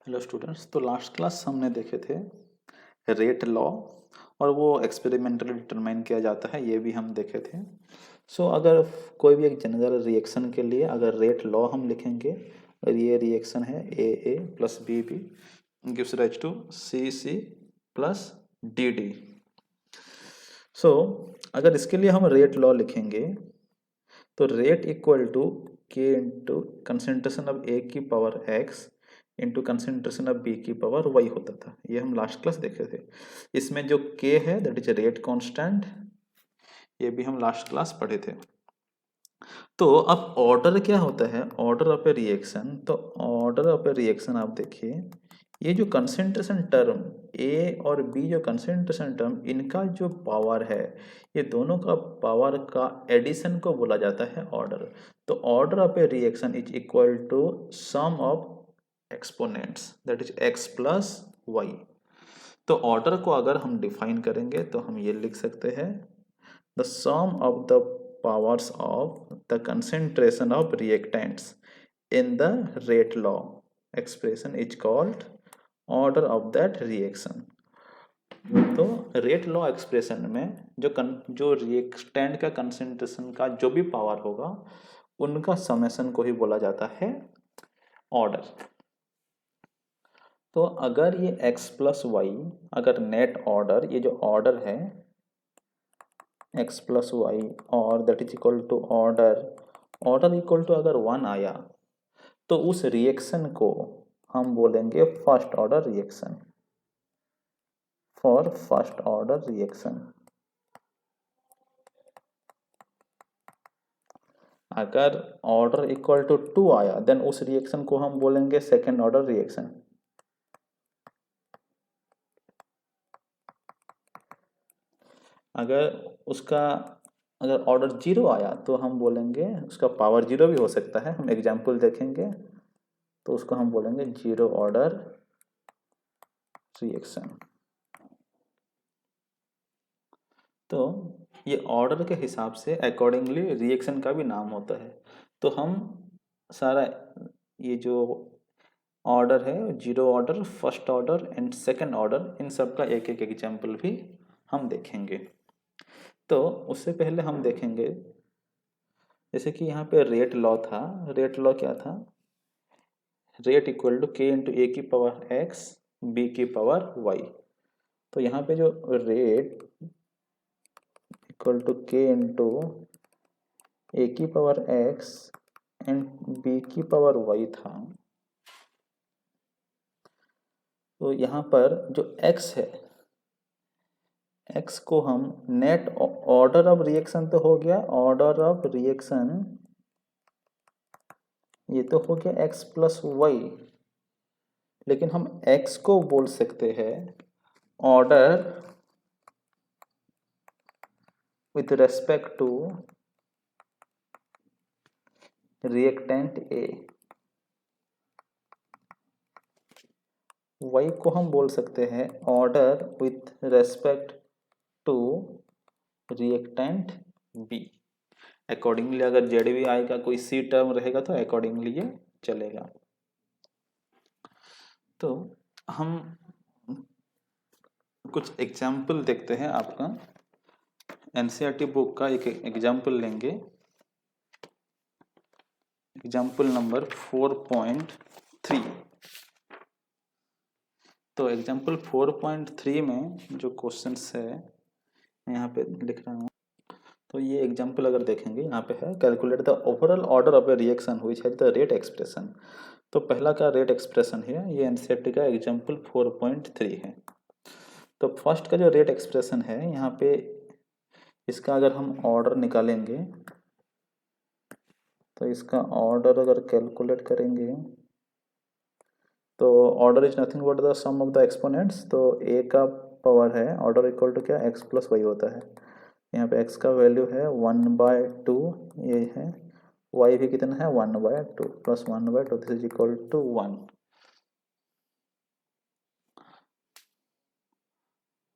Hello students, तो last class हमने देखे थे रेट लॉ और वो एक्सपेरिमेंटली डिटरमाइन किया जाता है, ये भी हम देखे थे। अगर कोई भी एक जनरल रिएक्शन के लिए अगर रेट लॉ हम लिखेंगे और ये रिएक्शन है A plus B gives rise to C plus D. अगर इसके लिए हम रेट लॉ लिखेंगे तो rate equal to K into concentration of A की power X into concentration of B की पावर वाई होता था। ये हम लास्ट क्लास देखे थे। इसमें जो के है दैट इज रेट कांस्टेंट, ये भी हम लास्ट क्लास पढ़े थे। तो अब ऑर्डर क्या होता है, ऑर्डर ऑफ ए रिएक्शन। तो ऑर्डर ऑफ ए रिएक्शन आप देखिए, ये जो कंसेंट्रेशन टर्म ए और बी, जो कंसेंट्रेशन टर्म, इनका जो पावर है, ये दोनों का पावर का एडिशन को बोला जाता है ऑर्डर। तो order of a reaction is equal to sum of exponents that is X plus Y. तो ऑर्डर को अगर हम डिफाइन करेंगे तो हम ये लिख सकते हैं, the sum of the powers of the concentration of reactants in the rate law expression is called order of that reaction। तो रेट लॉ एक्सप्रेशन में जो रिएक्टेंट का कंसेंट्रेशन का जो भी पावर होगा, उनका समेशन को ही बोला जाता है ऑर्डर। तो अगर ये x प्लस वाई, अगर नेट ऑर्डर, ये जो ऑर्डर है x प्लस वाई और that is equal to order equal to अगर 1 आया तो उस रिएक्शन को हम बोलेंगे first order reaction, for first order reaction. अगर ऑर्डर इक्वल टू 2 आया देन उस रिएक्शन को हम बोलेंगे सेकेंड ऑर्डर रिएक्शन। अगर उसका अगर ऑर्डर 0 आया तो हम बोलेंगे, उसका पावर 0 भी हो सकता है, हम एग्जाम्पल देखेंगे, तो उसको हम बोलेंगे 0 ऑर्डर रिएक्शन। तो ये ऑर्डर के हिसाब से अकॉर्डिंगली रिएक्शन का भी नाम होता है। तो हम सारा ये जो ऑर्डर है, 0 order, first order and second order, इन सब का एक एक एग्जाम्पल भी हम देखेंगे। तो उससे पहले हम देखेंगे, जैसे कि यहाँ पे रेट लॉ था। रेट लॉ क्या था, rate equal to K into ए की पावर एक्स बी की पावर वाई। तो यहाँ पे जो rate equal to K into ए की पावर एक्स एंड बी की पावर वाई था, तो यहाँ पर जो x है, x को हम नेट ऑर्डर ऑफ रिएक्शन तो हो गया, ऑर्डर ऑफ रिएक्शन ये तो हो गया x प्लस वाई, लेकिन हम x को बोल सकते हैं order with respect to reactant A। y को हम बोल सकते हैं order with respect to reactant B। Accordingly अगर ZVI का कोई C टर्म रहेगा तो अकॉर्डिंगली ये चलेगा। तो हम कुछ एग्जाम्पल देखते हैं, आपका एनसीईआरटी बुक का एक एग्जाम्पल लेंगे। Example number 4.3। तो एग्जाम्पल 4.3 में जो क्वेश्चंस है यहाँ पे लिख रहा हूँ। तो ये एग्जाम्पल अगर देखेंगे, यहाँ पे है calculate the overall order of a reaction which has the rate expression. तो पहला का रेट एक्सप्रेशन है, ये एनसीईआरटी का एग्जाम्पल 4.3 है। तो फर्स्ट का जो रेट एक्सप्रेशन है यहाँ पे, इसका अगर हम ऑर्डर निकालेंगे तो इसका ऑर्डर अगर कैलकुलेट करेंगे तो order is nothing but the sum of the exponents. तो ए का पावर है ऑर्डर इक्वल टू क्या, एक्स प्लस वाई होता है। यहाँ पे x का वैल्यू है 1/2, ये है y भी कितना है 1/2 plus 1/2, this is equal to 1।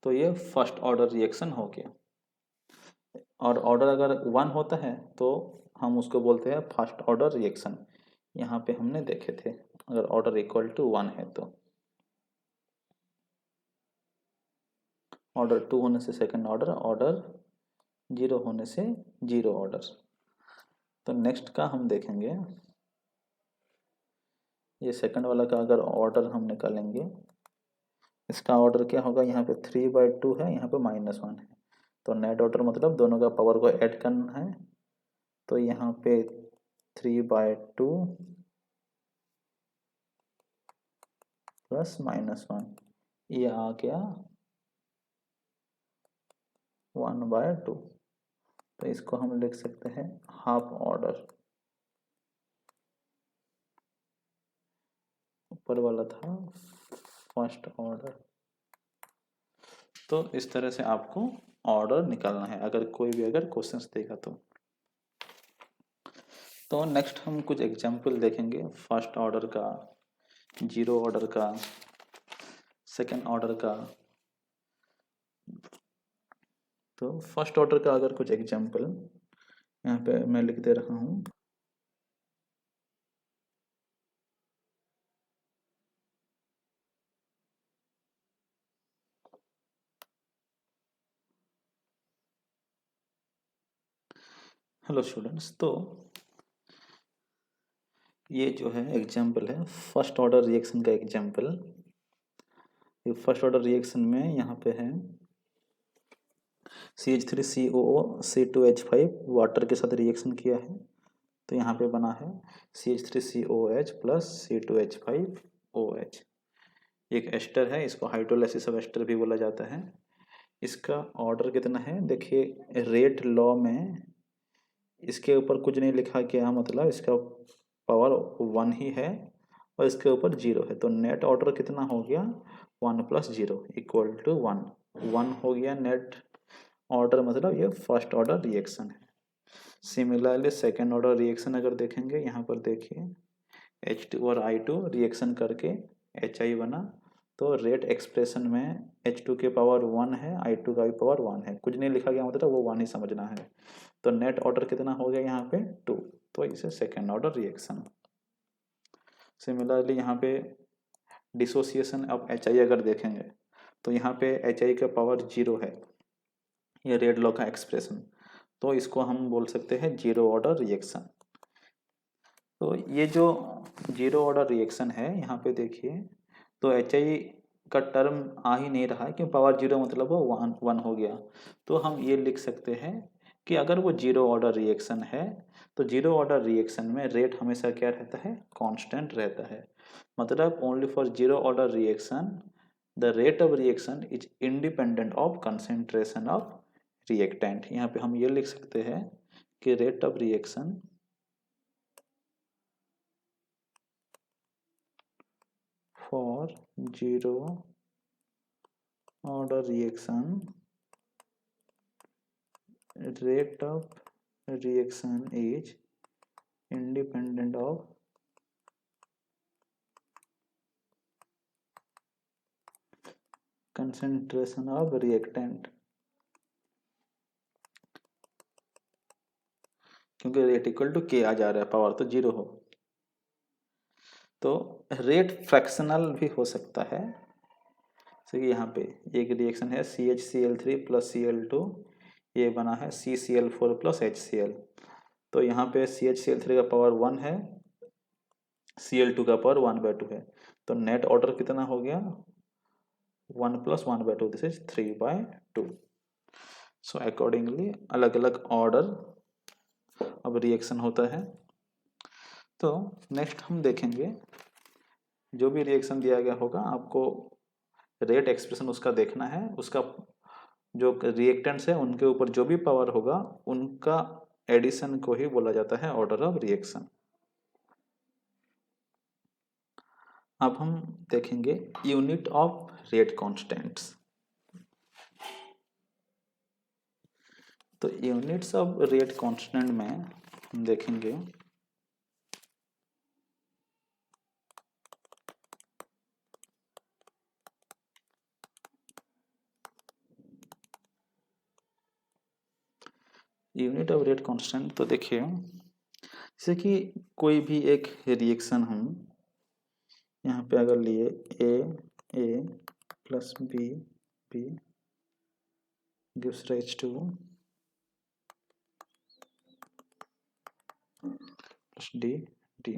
तो ये फर्स्ट ऑर्डर रिएक्शन हो गया। और ऑर्डर अगर 1 होता है तो हम उसको बोलते हैं फर्स्ट ऑर्डर रिएक्शन। यहाँ पे हमने देखे थे, अगर ऑर्डर इक्वल टू 1 है तो ऑर्डर 2 होने से सेकंड ऑर्डर, ऑर्डर 0 होने से 0 ऑर्डर। तो नेक्स्ट का हम देखेंगे, ये सेकंड वाला का अगर ऑर्डर हम निकालेंगे, इसका ऑर्डर क्या होगा, यहाँ पे 3/2 है, यहाँ पे -1 है, तो नेट ऑर्डर मतलब दोनों का पावर को ऐड करना है। तो यहाँ पे 3/2 प्लस -1, ये आ गया 1/2। तो इसको हम लिख सकते हैं हाफ ऑर्डर। ऊपर वाला था फर्स्ट ऑर्डर। तो इस तरह से आपको ऑर्डर निकालना है अगर कोई भी अगर क्वेश्चंस देगा तो नेक्स्ट हम कुछ एग्जांपल देखेंगे, फर्स्ट ऑर्डर का, जीरो ऑर्डर का, सेकंड ऑर्डर का। तो फर्स्ट ऑर्डर का अगर कुछ एग्जांपल यहाँ पे मैं लिख दे रहा हूँ। हेलो स्टूडेंट्स, तो ये जो है एग्जांपल है फर्स्ट ऑर्डर रिएक्शन का एग्जांपल। ये फर्स्ट ऑर्डर रिएक्शन में यहाँ पे है CH3COO C2H5 वाटर के साथ रिएक्शन किया है, तो यहाँ पे बना है CH3COH प्लस C2H5OH। एक एस्टर है, इसको हाइड्रोलाइसिस ऑफ एस्टर भी बोला जाता है। इसका ऑर्डर कितना है देखिए, रेट लॉ में इसके ऊपर कुछ नहीं लिखा गया, मतलब इसका पावर 1 ही है और इसके ऊपर 0 है, तो नेट ऑर्डर कितना हो गया 1 + 0 = 1 हो गया नेट ऑर्डर, मतलब ये फर्स्ट ऑर्डर रिएक्शन है। सिमिलरली सेकेंड ऑर्डर रिएक्शन अगर देखेंगे, यहाँ पर देखिए H2 और I2 रिएक्शन करके HI बना, तो रेट एक्सप्रेशन में H2 के पावर 1 है, I2 का भी पावर 1 है, कुछ नहीं लिखा गया मतलब वो 1 ही समझना है। तो नेट ऑर्डर कितना हो गया यहाँ पे 2, तो इसे सेकेंड ऑर्डर रिएक्शन। सिमिलरली यहाँ पे डिसोसिएशन ऑफ HI अगर देखेंगे, तो यहाँ पे HI का पावर 0 है, ये रेड लॉ का एक्सप्रेशन, तो इसको हम बोल सकते हैं जीरो ऑर्डर रिएक्शन। तो ये जो जीरो ऑर्डर रिएक्शन है यहाँ पे देखिए, तो HI का टर्म आ ही नहीं रहा है क्यों, पावर 0 मतलब वो 1 हो गया। तो हम ये लिख सकते हैं कि अगर वो जीरो ऑर्डर रिएक्शन है तो जीरो ऑर्डर रिएक्शन में रेट हमेशा क्या रहता है, कांस्टेंट रहता है। मतलब only for zero order reaction the rate of reaction is independent of concentration of reactant. यहाँ पे हम ये लिख सकते हैं कि rate of reaction for zero order reaction, rate of reaction is independent of concentration of reactant, क्योंकि rate equal to के आ जा रहा है, पावर तो 0 हो। तो रेट फ्रैक्शनल भी हो सकता है, जैसे यहाँ पे एक रिएक्शन है CHCl3 + Cl2, ये बना है CCl4 + HCl, तो यहाँ पे CHCl3 का पावर 1 है, Cl2 का पावर 1/2 है, तो नेट ऑर्डर कितना हो गया 1 + 1/2, दिस इज 3/2। सो अकॉर्डिंगली अलग अलग ऑर्डर अब रिएक्शन होता है। तो नेक्स्ट हम देखेंगे, जो भी रिएक्शन दिया गया होगा आपको रेट एक्सप्रेशन उसका देखना है, उसका जो रिएक्टेंट्स है उनके ऊपर जो भी पावर होगा उनका एडिशन को ही बोला जाता है ऑर्डर ऑफ रिएक्शन। अब हम देखेंगे यूनिट ऑफ रेट कांस्टेंट्स। तो यूनिट्स ऑफ रेट कांस्टेंट में हम देखेंगे यूनिट ऑफ रेट कांस्टेंट। तो देखिए जैसे कि कोई भी एक रिएक्शन हम यहाँ पे अगर लिए A plus B gives rise to plus D.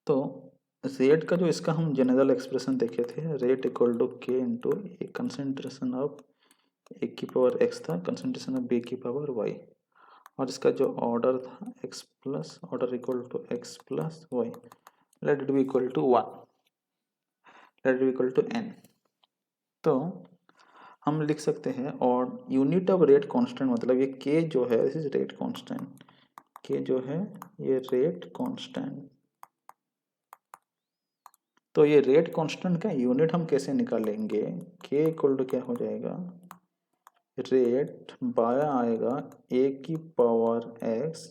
तो रेट का जो इसका हम जनरल एक्सप्रेशन देखे थे, rate equal to K into A concentration of A की पावर एक्स था, कंसेंट्रेशन ऑफ बी की पावर वाई, और इसका जो ऑर्डर था X plus order equal to X plus Y, let it be equal to 1, let it be equal to N. तो हम लिख सकते हैं, और यूनिट ऑफ रेट कांस्टेंट मतलब ये के जो है दिस इज रेट कांस्टेंट, के जो है ये रेट कांस्टेंट। तो ये रेट कांस्टेंट का यूनिट हम कैसे निकालेंगे, के इक्वल टू क्या हो जाएगा, रेट बाय आएगा ए की power X,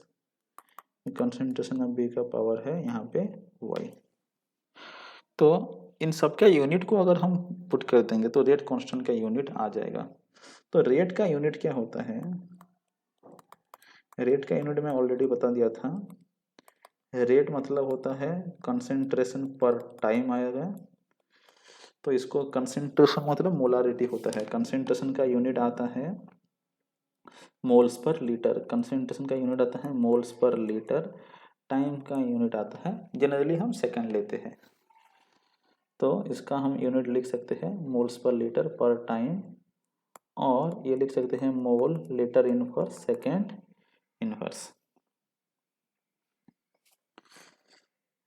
concentration of B का पावर है यहाँ पे वाई। तो इन सब का यूनिट को अगर हम पुट कर देंगे तो रेट कांस्टेंट का यूनिट आ जाएगा। तो रेट का यूनिट क्या होता है, रेट का यूनिट मैं ऑलरेडी बता दिया था, रेट मतलब होता है कंसंट्रेशन पर टाइम आएगा। तो इसको कंसंट्रेशन मतलब मोलारिटी होता है, कंसंट्रेशन का यूनिट आता है मोल्स पर लीटर, कंसंट्रेशन का यूनिट आता है मोल्स पर लीटर, टाइम का यूनिट आता है जनरली हम सेकंड लेते हैं, तो इसका हम यूनिट लिख सकते हैं मोल्स पर लीटर पर टाइम, और ये लिख सकते हैं mole litre inverse second inverse.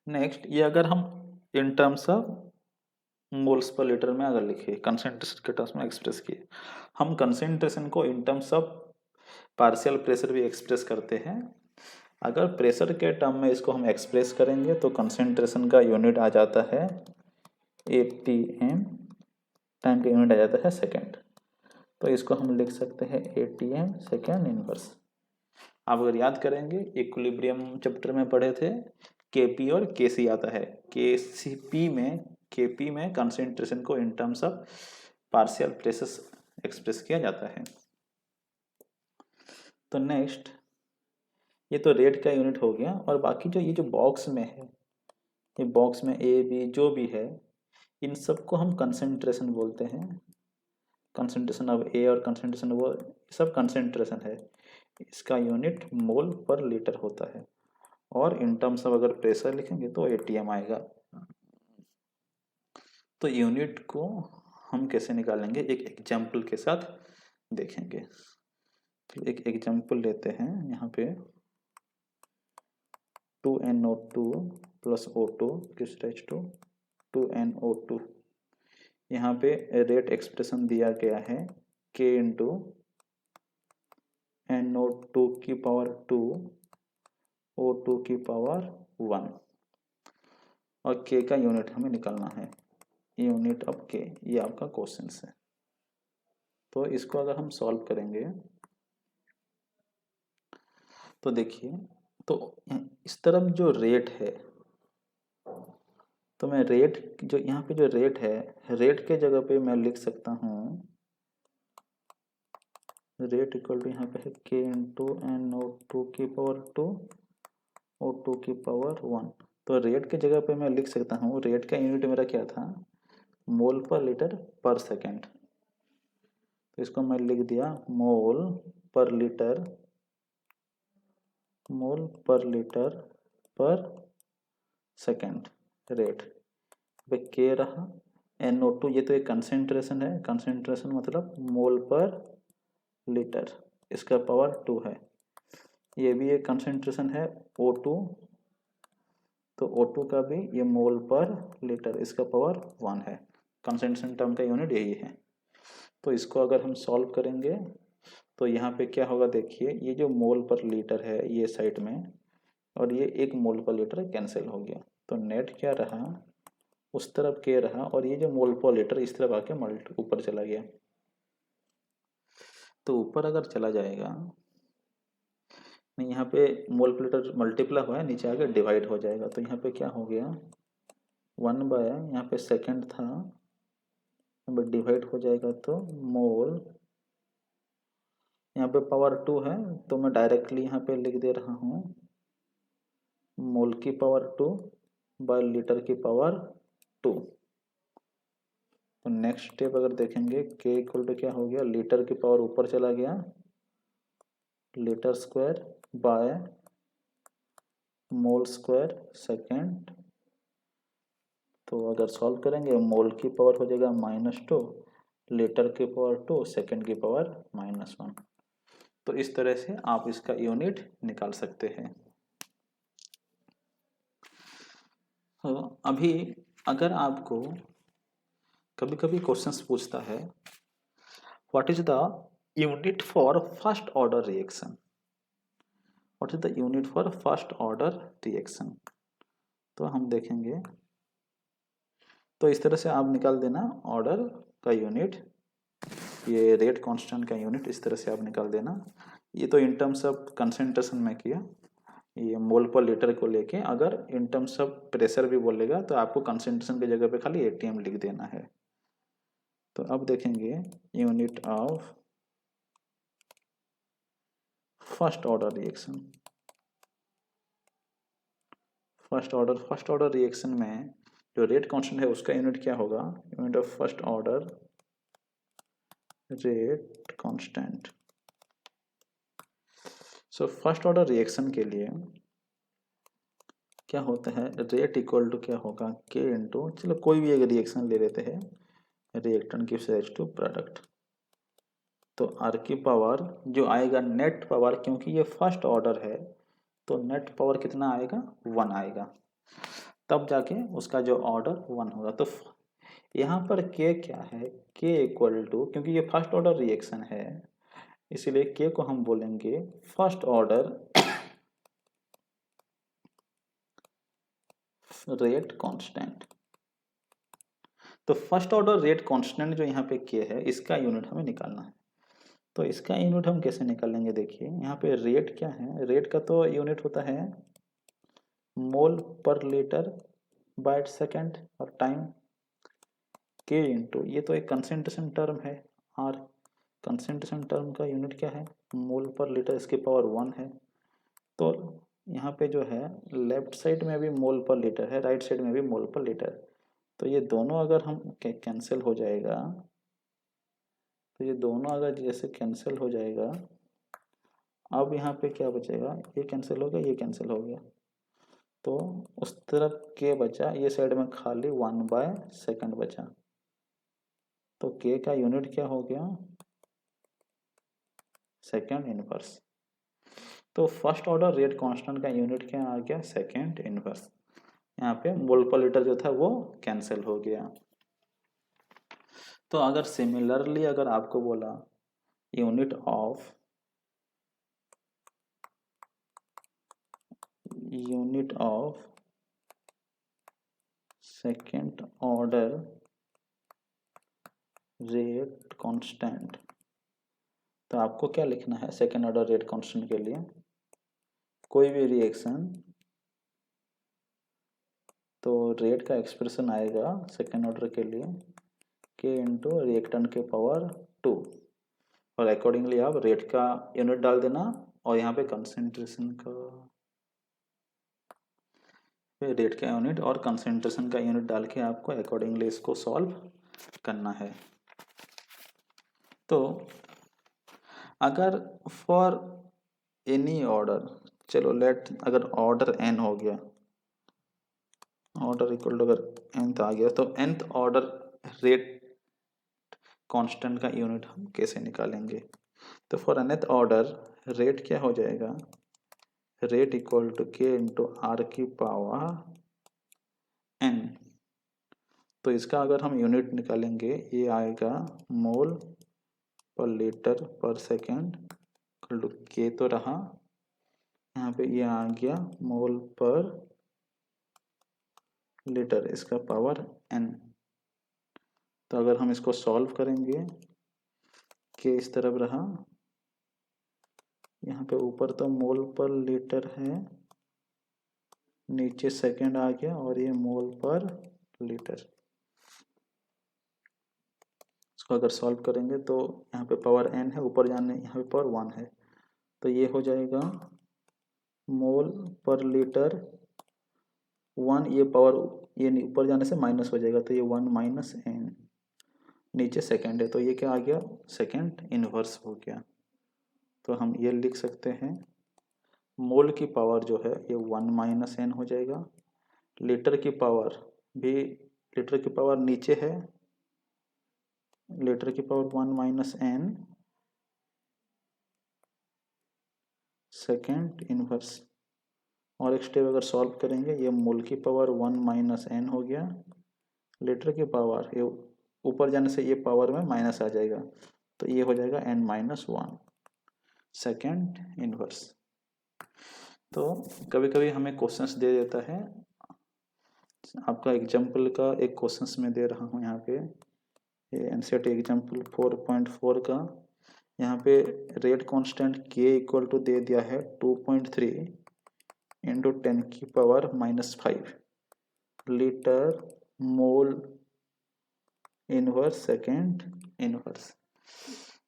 Next, ये अगर हम in terms of moles per litre में अगर लिखे, कंसंट्रेशन के टर्म्स में एक्सप्रेस किए, हम कंसंट्रेशन को in terms of partial pressure भी एक्सप्रेस करते हैं। अगर प्रेशर के टर्म में इसको हम एक्सप्रेस करेंगे तो कंसंट्रेशन का यूनिट आ जाता है ATM, टाइम का यूनिट आ जाता है सेकेंड, तो इसको हम लिख सकते हैं ATM सेकेंड इनवर्स। आप अगर याद करेंगे इक्विलिब्रियम चैप्टर में पढ़े थे, KP और KC आता है, KP में कंसंट्रेशन को in terms of partial pressure express किया जाता है। तो नेक्स्ट, ये तो रेट का यूनिट हो गया, और बाकी जो ये जो बॉक्स में है, ये बॉक्स में ए बी जो भी है, इन सबको हम कंसंट्रेशन बोलते हैं, कंसंट्रेशन ऑफ ए और कंसंट्रेशन वो सब कंसंट्रेशन है, इसका यूनिट मोल पर लीटर होता है, और इन टर्म्स ऑफ अगर प्रेशर लिखेंगे तो ATM आएगा। तो यूनिट को हम कैसे निकालेंगे एक एग्जाम्पल के साथ देखेंगे। तो एक एग्जाम्पल लेते हैं, यहाँ पे 2NO2 प्लस O2 किस रेज टू 2NO2, यहाँ पे रेट एक्सप्रेशन दिया गया है K इंटू NO2 की पावर 2 O2 की पावर 1, और K का यूनिट हमें निकालना है, यूनिट ऑफ K, ये आपका क्वेश्चन है। तो इसको अगर हम सॉल्व करेंगे तो देखिए, तो इस तरफ जो रेट है, तो मैं रेट जो यहाँ पे जो रेट है, रेट के जगह पे मैं लिख सकता हूँ रेट इक्वल टू यहाँ पे है K इंटू NO2 की पावर 2 O2 की पावर 1। तो रेट के जगह पे मैं लिख सकता हूँ, रेट का यूनिट मेरा क्या था, मोल पर लीटर पर सेकेंड, तो इसको मैं लिख दिया मोल पर लीटर पर सेकेंड रेट पे के रहा, NO2 ये तो एक कंसेंट्रेशन है, कंसेंट्रेशन मतलब मोल पर लीटर, इसका पावर 2 है, ये भी एक कंसेंट्रेशन है O2, तो O2 का भी ये मोल पर लीटर, इसका पावर 1 है, कंसेंट्रेशन टर्म का यूनिट यही है। तो इसको अगर हम सॉल्व करेंगे तो यहाँ पे क्या होगा, देखिए ये जो मोल पर लीटर है ये साइड में, और ये एक मोल पर लीटर कैंसिल हो गया, तो नेट क्या रहा, उस तरफ के रहा, और ये जो मोल पर लीटर इस तरफ आके ऊपर चला गया, तो ऊपर अगर चला जाएगा, नहीं यहाँ पे मोल पर लीटर मल्टीप्लाई हुआ है, नीचे आके डिवाइड हो जाएगा, तो यहाँ पे क्या हो गया 1 बाय, यहाँ पे सेकेंड था, यहाँ पे डिवाइड हो जाएगा, तो मोल, यहाँ पे पावर 2 है, तो मैं डायरेक्टली यहाँ पे लिख दे रहा हूँ मोल की पावर 2 बाय लीटर की पावर 2। तो नेक्स्ट स्टेप अगर देखेंगे के इक्वल टू क्या हो गया, लीटर की पावर ऊपर चला गया, litre square by mole square second. तो अगर सॉल्व करेंगे मोल की पावर हो जाएगा -2, लीटर की पावर 2, सेकेंड की पावर -1। तो इस तरह से आप इसका यूनिट निकाल सकते हैं। तो अभी अगर आपको कभी कभी क्वेश्चंस पूछता है what is the unit for first order reaction, what is the unit for first order reaction, तो हम देखेंगे। तो इस तरह से आप निकाल देना ऑर्डर का यूनिट, ये रेट कांस्टेंट का यूनिट इस तरह से आप निकाल देना। ये तो इन टर्म्स ऑफ कंसेंट्रेशन में किया, ये मोल पर लीटर को लेके। अगर इन टर्म्स ऑफ प्रेशर भी बोलेगा तो आपको कंसेंट्रेशन की जगह पे खाली एटीएम लिख देना है। तो अब देखेंगे unit of first order reaction. First order reaction में जो रेट कांस्टेंट है उसका यूनिट क्या होगा, unit of first order rate constant. So first order reaction के लिए क्या होता है, रेट इक्वल टू क्या होगा, के इंटू, चलो कोई भी एक रिएक्शन ले लेते हैं, reactant gives rise to product. तो आर की पावर जो आएगा नेट पावर, क्योंकि ये फर्स्ट ऑर्डर है तो नेट पावर कितना आएगा, 1 आएगा, तब जाके उसका जो ऑर्डर 1 होगा। तो यहाँ पर के क्या है, के इक्वल टू, क्योंकि ये फर्स्ट ऑर्डर रिएक्शन है इसीलिए के को हम बोलेंगे फर्स्ट ऑर्डर रेट कांस्टेंट। तो फर्स्ट ऑर्डर रेट कांस्टेंट जो यहाँ पे के है इसका यूनिट हमें निकालना है। तो इसका यूनिट हम कैसे निकालेंगे, देखिए यहाँ पे रेट क्या है, रेट का तो यूनिट होता है मोल पर लीटर बाय सेकेंड और टाइम, के इंटू, ये तो एक कंसेंट्रेशन टर्म है आर, कंसेंट्रेशन टर्म का यूनिट क्या है, मोल पर लीटर, इसकी पावर 1 है। तो यहाँ पे जो है लेफ्ट साइड में भी मोल पर लीटर है, राइट साइड में भी मोल पर लीटर, तो ये दोनों अगर हम कैंसिल हो जाएगा, तो ये दोनों अगर जैसे कैंसिल हो जाएगा, अब यहाँ पे क्या बचेगा, ये कैंसिल हो गया, ये कैंसिल हो गया, तो उस तरफ के बचा, ये साइड में खाली 1/2 बचा। तो के का यूनिट क्या हो गया, सेकेंड इनवर्स। तो फर्स्ट ऑर्डर रेट कांस्टेंट का यूनिट क्या आ गया, सेकेंड इनवर्स। यहाँ पे मोल पर लीटर जो था वो कैंसिल हो गया। तो अगर सिमिलरली अगर आपको बोला unit of second order rate constant, तो आपको क्या लिखना है, सेकेंड ऑर्डर रेट कांस्टेंट के लिए कोई भी रिएक्शन, तो रेट का एक्सप्रेशन आएगा सेकेंड ऑर्डर के लिए के इंटू रिएक्टेंट के पावर 2, और अकॉर्डिंगली आप रेट का यूनिट डाल देना, और यहाँ पे कंसेंट्रेशन का रेट का यूनिट और कंसेंट्रेशन का यूनिट डाल के आपको अकॉर्डिंगली इसको सॉल्व करना है। तो अगर फॉर एनी ऑर्डर, चलो लेट, अगर ऑर्डर एन हो गया, ऑर्डर इक्वल टू अगर nth आ गया, तो nth ऑर्डर रेट कांस्टेंट का यूनिट हम कैसे निकालेंगे। तो फॉर nth ऑर्डर रेट क्या हो जाएगा, rate equal to K into are की पावर n। तो इसका अगर हम यूनिट निकालेंगे, ये आएगा मोल पर लीटर पर सेकेंड, के तो रहा, यहाँ पे ये आ गया मोल पर लीटर, इसका पावर n। तो अगर हम इसको सॉल्व करेंगे, के इस तरफ रहा, यहाँ पे ऊपर तो मोल पर लीटर है, नीचे सेकेंड आ गया, और ये मोल पर लीटर। इसको अगर सॉल्व करेंगे तो यहाँ पे पावर n है, ऊपर जाने यहाँ पे पावर 1 है, तो ये हो जाएगा मोल पर लीटर 1 ये पावर ये ऊपर जाने से माइनस हो जाएगा, तो ये 1 माइनस एन, नीचे सेकेंड है तो ये क्या आ गया, सेकेंड इनवर्स हो गया। तो हम ये लिख सकते हैं मोल की पावर जो है ये 1 माइनस एन हो जाएगा। लीटर की पावर भी, लीटर की पावर नीचे है, लीटर की power 1 minus N second inverse. और एक स्टेप अगर सॉल्व करेंगे, ये मोल की पावर 1 माइनस एन हो गया, लीटर की पावर ये ऊपर जाने से ये पावर में माइनस आ जाएगा, तो ये हो जाएगा एन माइनस 1 सेकेंड इनवर्स। तो कभी कभी हमें क्वेश्चंस दे देता है, आपका एग्जाम्पल का एक क्वेश्चंस में दे रहा हूँ यहाँ पे, ये एनसीईआरटी एग्जाम्पल 4.4 का। यहाँ पे रेट कांस्टेंट के इक्वल टू दे दिया है 2.3 इंटू 10 की power minus 5 litre mole inverse second inverse.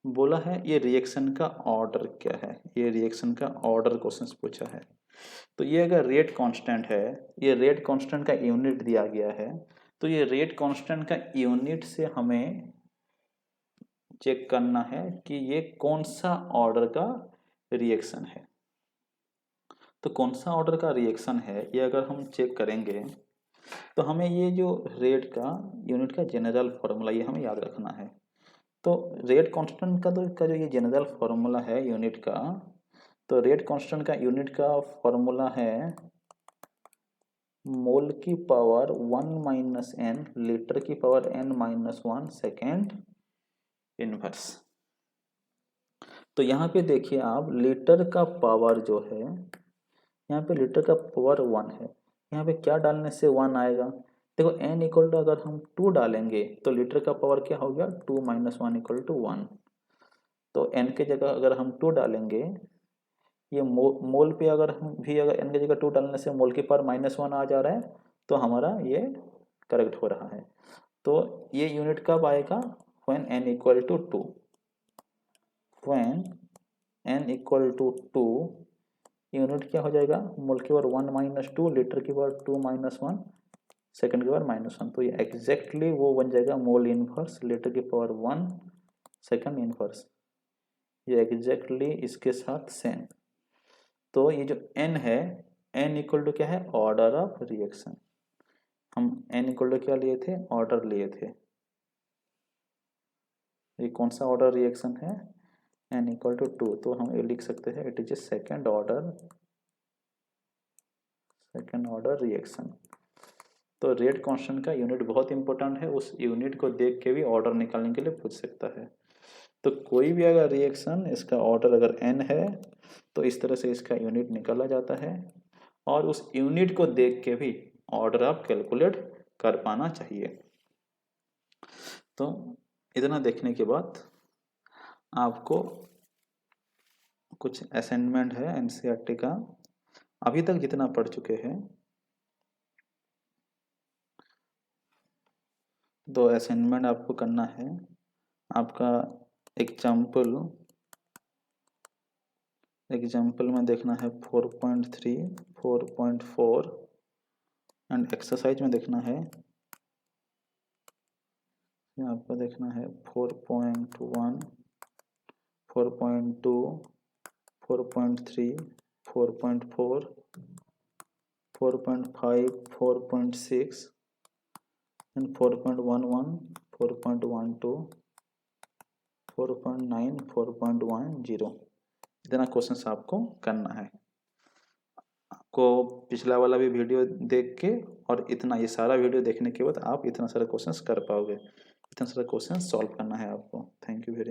बोला है ये रिएक्शन का ऑर्डर क्या है, ये रिएक्शन का ऑर्डर क्वेश्चन पूछा है। तो ये अगर रेट कांस्टेंट है, ये रेट कांस्टेंट का यूनिट दिया गया है, तो ये रेट कांस्टेंट का यूनिट से हमें चेक करना है कि ये कौन सा ऑर्डर का रिएक्शन है। तो कौन सा ऑर्डर का रिएक्शन है ये अगर हम चेक करेंगे, तो हमें ये जो रेट का यूनिट का जनरल फॉर्मूला ये हमें याद रखना है। तो रेट कांस्टेंट का जो ये जनरल फॉर्मूला है यूनिट का, तो रेट कांस्टेंट का यूनिट का फॉर्मूला है मोल की पावर 1 माइनस एन लीटर की power n minus 1 second inverse. तो यहाँ पे देखिए आप, लीटर का पावर जो है, यहाँ पे लीटर का पावर 1 है, यहाँ पे क्या डालने से 1 आएगा, देखो n इक्वल टू अगर हम 2 डालेंगे तो लीटर का पावर क्या हो गया 2 माइनस 1 इक्वल टू 1। तो n के जगह अगर हम 2 डालेंगे, ये मोल पे अगर हम भी अगर n की जगह 2 डालने से मोल की पावर माइनस 1 आ जा रहा है, तो हमारा ये करेक्ट हो रहा है। तो ये यूनिट कब आएगा, when n equal to 2, when n equal to 2 unit क्या हो जाएगा, मोल की पावर 1 माइनस 2 लीटर की पावर 2 माइनस 1 सेकेंड की पावर माइनस 1। तो ये एग्जैक्टली वो बन जाएगा मोल इनवर्स लीटर की पावर 1 सेकेंड इनवर्स, ये एग्जैक्टली इसके साथ सेम। तो ये जो n है, n इक्वल टू क्या है, ऑर्डर ऑफ रिएक्शन। हम n इक्वल टू क्या लिए थे, ऑर्डर लिए थे। ये कौन सा ऑर्डर रिएक्शन है, n इक्वल टू 2, तो हम ये लिख सकते हैं it is a second order reaction. तो रेट कांस्टेंट का यूनिट बहुत इंपॉर्टेंट है, उस यूनिट को देख के भी ऑर्डर निकालने के लिए पूछ सकता है। तो कोई भी अगर रिएक्शन इसका ऑर्डर अगर n है, तो इस तरह से इसका यूनिट निकाला जाता है, और उस यूनिट को देख के भी ऑर्डर आप कैलकुलेट कर पाना चाहिए। तो इतना देखने के बाद आपको कुछ असाइनमेंट है एनसीईआरटी का, अभी तक जितना पढ़ चुके हैं, दो असाइनमेंट आपको करना है। आपका एग्जाम्पल में देखना है 4.3, 4.4 एंड एक्सरसाइज में देखना है, आपको देखना है 4.1, 4.2, 4.3, 4.4, 4.5, 4.6 एंड 4.11, 4.12, 4.9, 4.10। इतना क्वेश्चन आपको करना है। आपको पिछला वाला भी वीडियो देख के और इतना ये सारा वीडियो देखने के बाद आप इतना सारा क्वेश्चंस कर पाओगे, इतना सारा क्वेश्चन सॉल्व करना है आपको। Thank you very much.